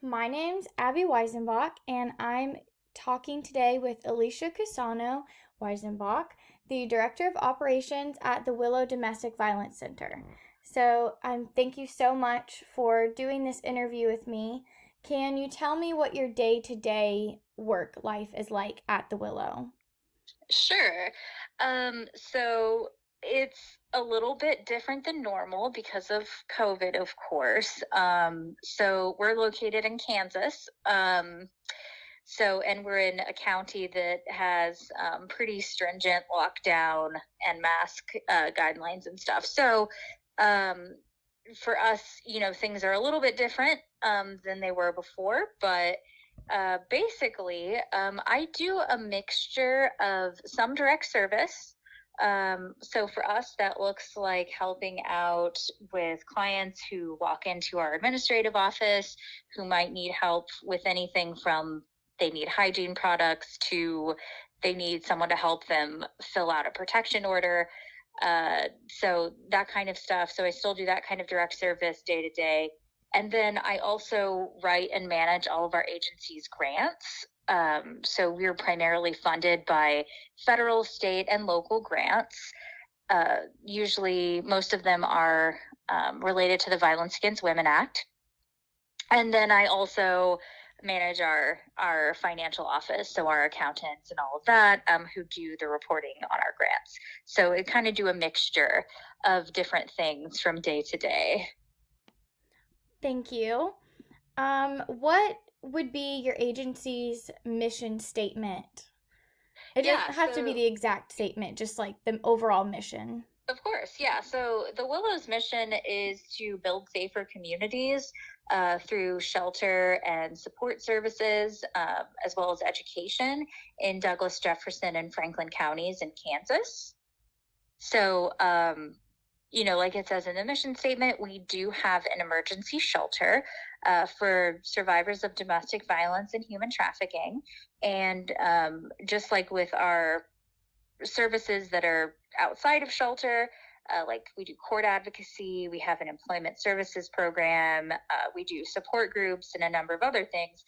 My name's Abby Weisenbach, and I'm talking today with Alicia Cusano Weisenbach, the Director of Operations at the Willow Domestic Violence Center. So, thank you so much for doing this interview with me. Can you tell me what your day to day work life is like at the Willow? Sure. So it's a little bit different than normal because of COVID, of course. So we're located in Kansas. And we're in a county that has pretty stringent lockdown and mask guidelines and stuff. So um, for us, things are a little bit different than they were before, but basically, I do a mixture of some direct service. So for us, that looks like helping out with clients who walk into our administrative office who might need help with anything from they need hygiene products to they need someone to help them fill out a protection order. So that kind of stuff. So I still do that kind of direct service day to day. And then I also write and manage all of our agency's grants. So we're primarily funded by federal, state, and local grants. Usually, most of them are related to the Violence Against Women Act. And then I also manage our financial office, so our accountants and all of that, who do the reporting on our grants. So it kind of do a mixture of different things from day to day. Thank you. What would be your agency's mission statement? It Yeah, doesn't have to be so the exact statement, just like the overall mission. of course, yeah. So the Willow's mission is to build safer communities through shelter and support services, as well as education in Douglas, Jefferson, and Franklin counties in Kansas. So, like it says in the mission statement, we do have an emergency shelter for survivors of domestic violence and human trafficking. And just like with our services that are outside of shelter, like we do court advocacy, we have an employment services program, we do support groups, and a number of other things.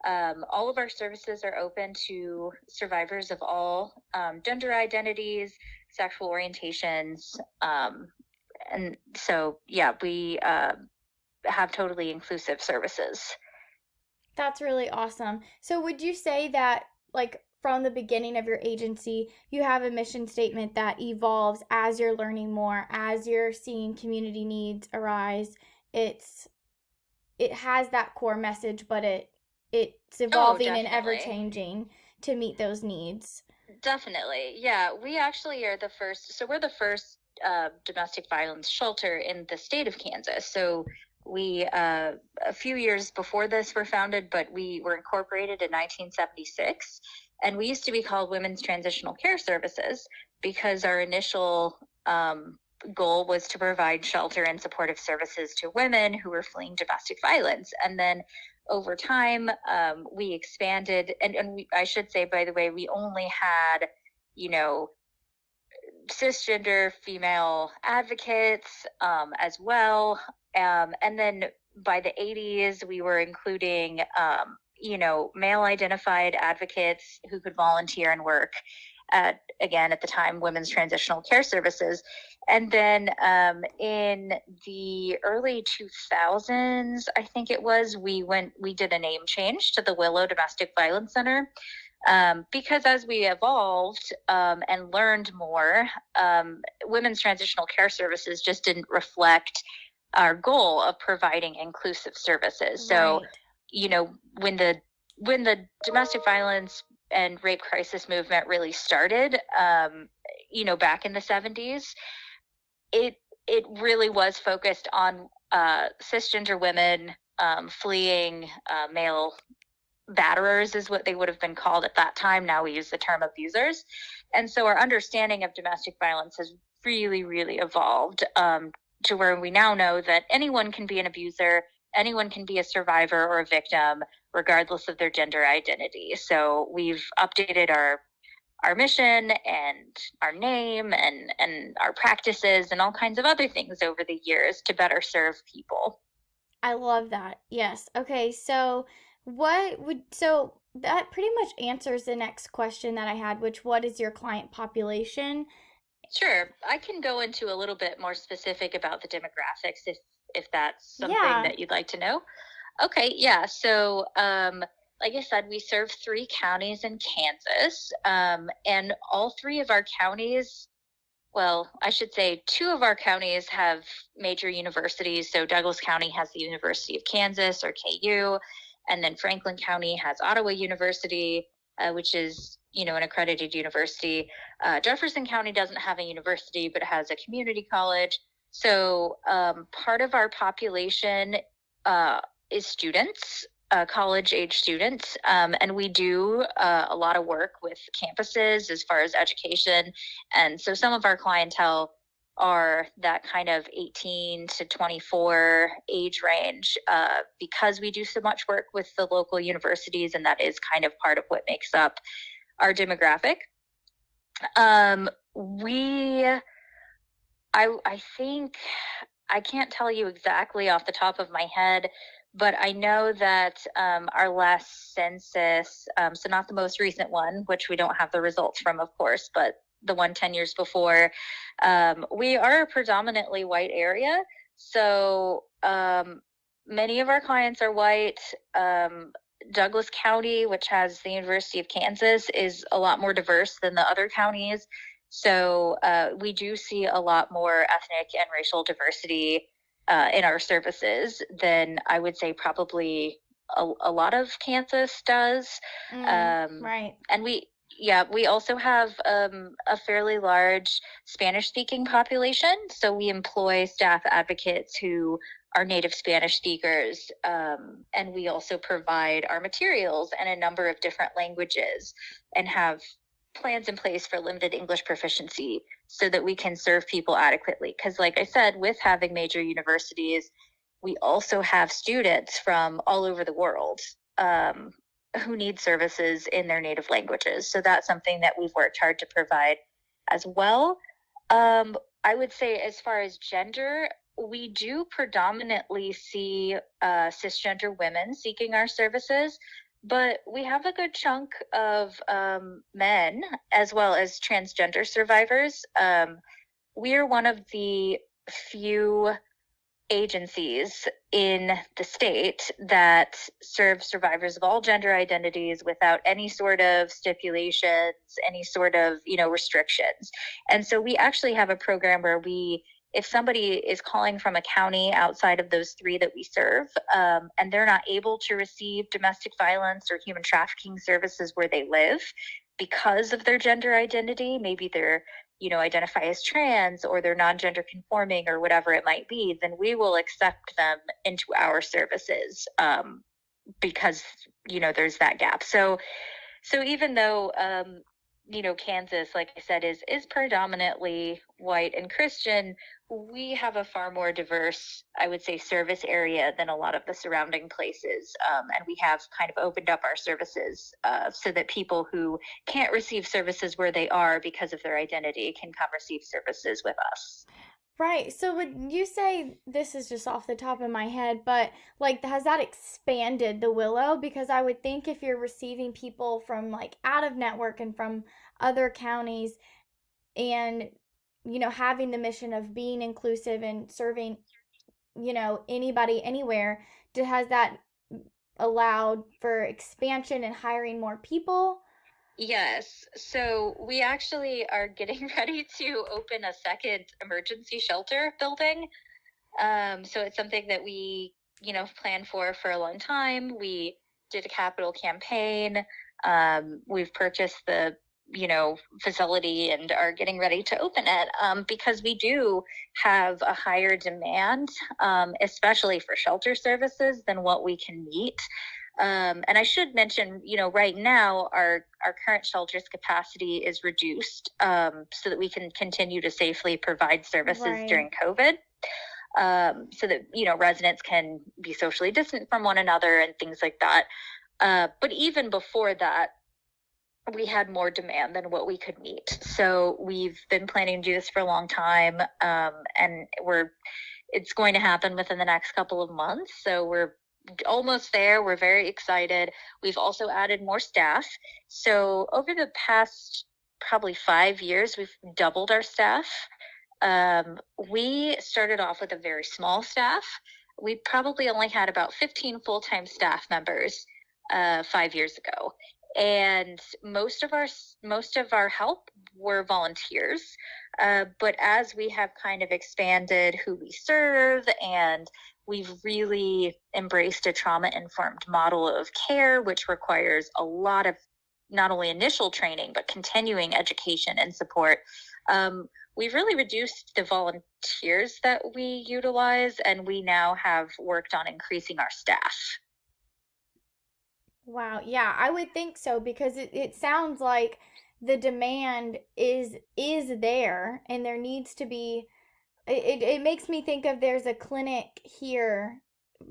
All of our services are open to survivors of all gender identities, sexual orientations. And so, yeah, we have totally inclusive services. That's really awesome. So, would you say that, like, from the beginning of your agency, you have a mission statement that evolves as you're learning more, as you're seeing community needs arise? It's it has that core message, but it's Oh, evolving and ever definitely. changing to meet those needs. Definitely. Yeah. We actually are the first. So we're the first domestic violence shelter in the state of Kansas. So a few years before this, were founded, but we were incorporated in 1976. And we used to be called Women's Transitional Care Services because our initial goal was to provide shelter and supportive services to women who were fleeing domestic violence. And then over time, we expanded, I should say, by the way, we only had, you know, cisgender female advocates as well. And then by the 80s, we were including, male identified advocates who could volunteer and work again, at the time, Women's Transitional Care Services. And then in the early 2000s, I think it was, we did a name change to the Willow Domestic Violence Center. Because as we evolved and learned more, Women's Transitional Care Services just didn't reflect our goal of providing inclusive services. So, Right. you know, when the domestic violence and rape crisis movement really started, back in the 70s, it it really was focused on cisgender women fleeing male batterers, is what they would have been called at that time. Now we use the term abusers. And so our understanding of domestic violence has really, really evolved to where we now know that anyone can be an abuser, anyone can be a survivor or a victim, regardless of their gender identity. So we've updated our mission and our name and our practices and all kinds of other things over the years to better serve people. I love that. Yes. Okay. So that pretty much answers the next question that I had, which what is your client population? Sure, I can go into a little bit more specific about the demographics if that's something Yeah. that you'd like to know. Okay, yeah. So, like I said, we serve 3 counties in Kansas, and all 3 of our counties, well, I should say 2 of our counties have major universities. So Douglas County has the University of Kansas, or KU, and then Franklin County has Ottawa University, which is, an accredited university. Jefferson County doesn't have a university, but it has a community college. So part of our population uh, is students, college age students, and we do a lot of work with campuses as far as education. And so some of our clientele are that kind of 18 to 24 age range, because we do so much work with the local universities, and that is kind of part of what makes up our demographic. We, I think, I can't tell you exactly off the top of my head, but I know that our last census, so not the most recent one, which we don't have the results from, of course, but the one 10 years before, we are a predominantly white area. So many of our clients are white. Douglas County, which has the University of Kansas, is a lot more diverse than the other counties. So we do see a lot more ethnic and racial diversity in our services than I would say probably a lot of Kansas does. Right. And we also have a fairly large Spanish speaking population. So we employ staff advocates who are native Spanish speakers. And we also provide our materials in a number of different languages and have plans in place for limited English proficiency so that we can serve people adequately. Because, like I said, with having major universities, we also have students from all over the world who need services in their native languages. So that's something that we've worked hard to provide as well. I would say, as far as gender, we do predominantly see cisgender women seeking our services, but we have a good chunk of men as well as transgender survivors. We are one of the few agencies in the state that serve survivors of all gender identities without any sort of stipulations, any sort of, restrictions. And so we actually have a program where if somebody is calling from a county outside of those 3 that we serve, and they're not able to receive domestic violence or human trafficking services where they live because of their gender identity, maybe they're identify as trans or they're non-gender conforming or whatever it might be, then we will accept them into our services, because there's that gap. So even though Kansas, like I said, is predominantly white and Christian, we have a far more diverse, I would say, service area than a lot of the surrounding places. And we have kind of opened up our services so that people who can't receive services where they are because of their identity can come receive services with us. Right. So would you say this is just off the top of my head, but like has that expanded the Willow? Because I would think if you're receiving people from like out of network and from other counties and having the mission of being inclusive and serving, anybody anywhere, has that allowed for expansion and hiring more people? Yes. So we actually are getting ready to open a second emergency shelter building. So it's something that we, planned for a long time. We did a capital campaign. We've purchased the, facility and are getting ready to open it, because we do have a higher demand, especially for shelter services, than what we can meet. And I should mention, right now our current shelter's capacity is reduced, so that we can continue to safely provide services Right. during COVID, so that residents can be socially distant from one another and things like that. But even before that, we had more demand than what we could meet. So we've been planning to do this for a long time, and we're it's going to happen within the next couple of months. So we're almost there. We're very excited. We've also added more staff. So over the past probably 5 years, we've doubled our staff. We started off with a very small staff. We probably only had about 15 full-time staff members 5 years ago, and most of our help were volunteers. But as we have kind of expanded who we serve, and we've really embraced a trauma-informed model of care, which requires a lot of not only initial training but continuing education and support. We've really reduced the volunteers that we utilize, and we now have worked on increasing our staff. Wow. Yeah, I would think so because it sounds like the demand is there and there needs to be it makes me think of there's a clinic here,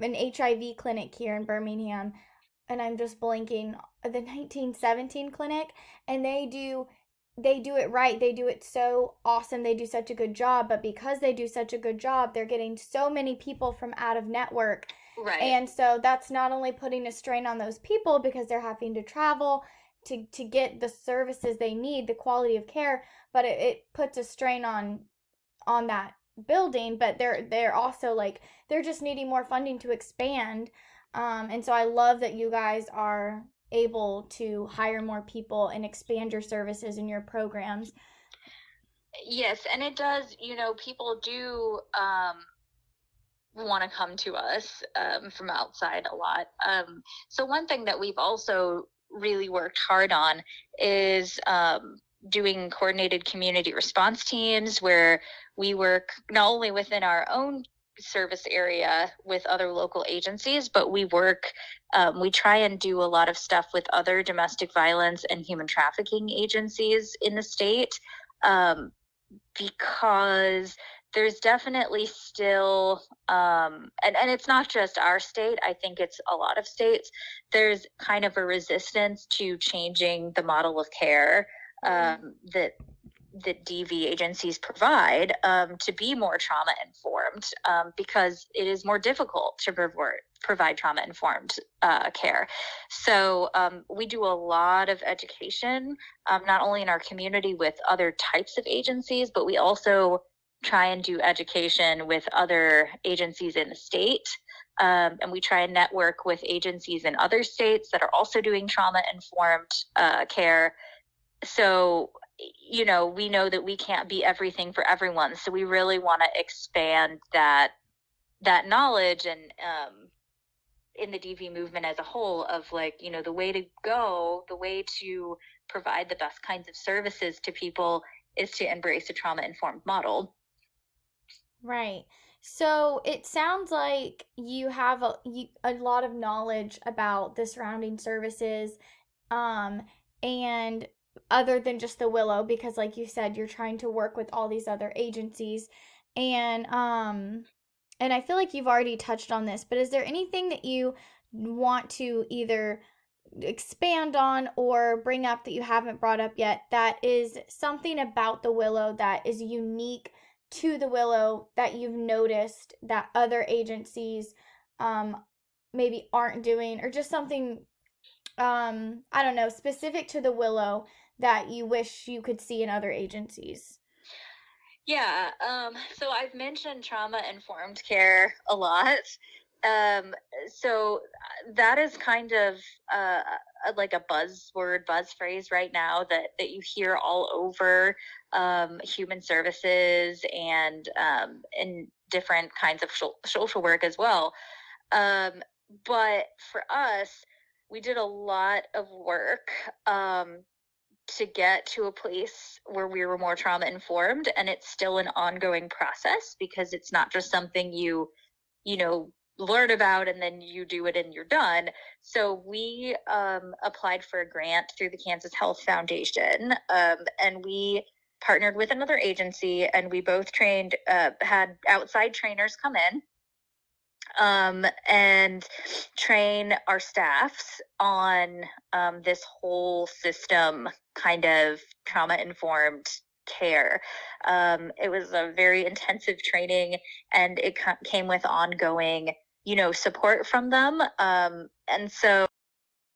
an HIV clinic here in Birmingham, and I'm just blanking, the 1917 clinic, and they do it right. They do it so awesome. They do such a good job, but because they do such a good job, they're getting so many people from out of network. Right. And so that's not only putting a strain on those people because they're having to travel to get the services they need, the quality of care, but it puts a strain on that building, but they're also like they're just needing more funding to expand. And so I love that you guys are able to hire more people and expand your services and your programs. Yes, and it does, people do want to come to us from outside a lot. So one thing that we've also really worked hard on is doing coordinated community response teams where we work not only within our own service area with other local agencies, but we try and do a lot of stuff with other domestic violence and human trafficking agencies in the state, because there's definitely still and it's not just our state, I think it's a lot of states, there's kind of a resistance to changing the model of care that DV agencies provide to be more trauma informed, because it is more difficult to provide trauma informed care. So we do a lot of education, not only in our community with other types of agencies, but we also try and do education with other agencies in the state. And we try and network with agencies in other states that are also doing trauma informed care. So we know that we can't be everything for everyone. So we really want to expand that knowledge, and in the DV movement as a whole, of like, the way to go, the way to provide the best kinds of services to people is to embrace a trauma-informed model. Right. So it sounds like you have a lot of knowledge about the surrounding services, um, and other than just the Willow, because like you said, you're trying to work with all these other agencies, and and I feel like you've already touched on this, but is there anything that you want to either expand on or bring up that you haven't brought up yet that is something about the Willow that is unique to the Willow that you've noticed that other agencies um, maybe aren't doing, or just something, I don't know, specific to the Willow that you wish you could see in other agencies? Yeah, so I've mentioned trauma-informed care a lot. Um, so that is kind of like a buzzword, buzz phrase right now that you hear all over human services and different kinds of social work as well. But for us, we did a lot of work to get to a place where we were more trauma informed, and it's still an ongoing process because it's not just something you learn about and then you do it and you're done. So we applied for a grant through the Kansas Health Foundation, and we partnered with another agency, and we both had outside trainers come in and train our staffs on this whole system kind of trauma informed care. It was a very intensive training, and it came with ongoing, support from them. And so